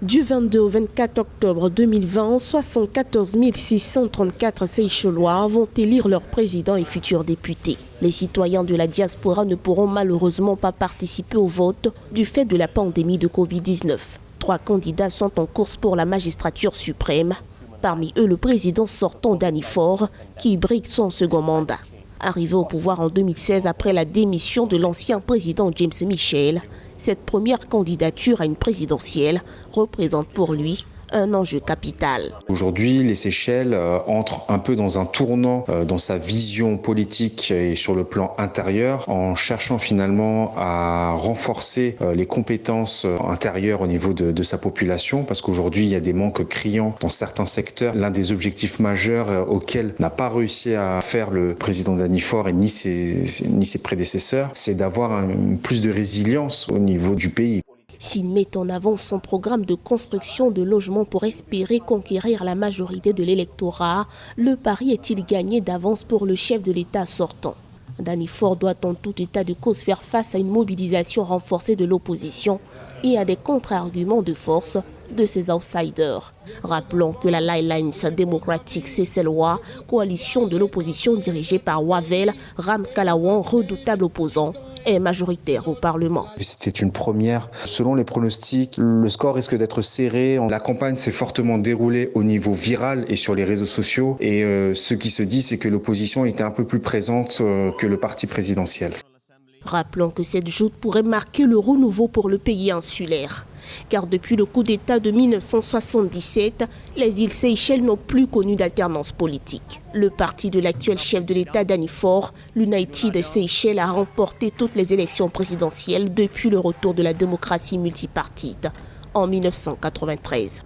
Du 22 au 24 octobre 2020, 74 634 Seychellois vont élire leur président et futurs députés. Les citoyens de la diaspora ne pourront malheureusement pas participer au vote du fait de la pandémie de Covid-19. 3 candidats sont en course pour la magistrature suprême. Parmi eux, le président sortant Danny Faure, qui brigue son second mandat. Arrivé au pouvoir en 2016 après la démission de l'ancien président James Michel, cette première candidature à une présidentielle représente pour lui un enjeu capital. Aujourd'hui, les Seychelles entrent un peu dans un tournant dans sa vision politique et sur le plan intérieur, en cherchant finalement à renforcer les compétences intérieures au niveau de sa population, parce qu'aujourd'hui, il y a des manques criants dans certains secteurs. L'un des objectifs majeurs auxquels n'a pas réussi à faire le président Danny Faure et ni ses prédécesseurs, c'est d'avoir plus de résilience au niveau du pays. S'il met en avant son programme de construction de logements pour espérer conquérir la majorité de l'électorat, le pari est-il gagné d'avance pour le chef de l'État sortant? Danny Faure doit en tout état de cause faire face à une mobilisation renforcée de l'opposition et à des contre-arguments de force de ses outsiders. Rappelons que la Alliance démocratique seychelloise, coalition de l'opposition dirigée par Wavel Ramkalawan, redoutable opposant, est majoritaire au Parlement. C'était une première. Selon les pronostics, le score risque d'être serré. La campagne s'est fortement déroulée au niveau viral et sur les réseaux sociaux. Et ce qui se dit, c'est que l'opposition était un peu plus présente que le parti présidentiel. Rappelons que cette joute pourrait marquer le renouveau pour le pays insulaire. Car depuis le coup d'État de 1977, les îles Seychelles n'ont plus connu d'alternance politique. Le parti de l'actuel chef de l'État Danny Faure, l'United Seychelles, a remporté toutes les élections présidentielles depuis le retour de la démocratie multipartite en 1993.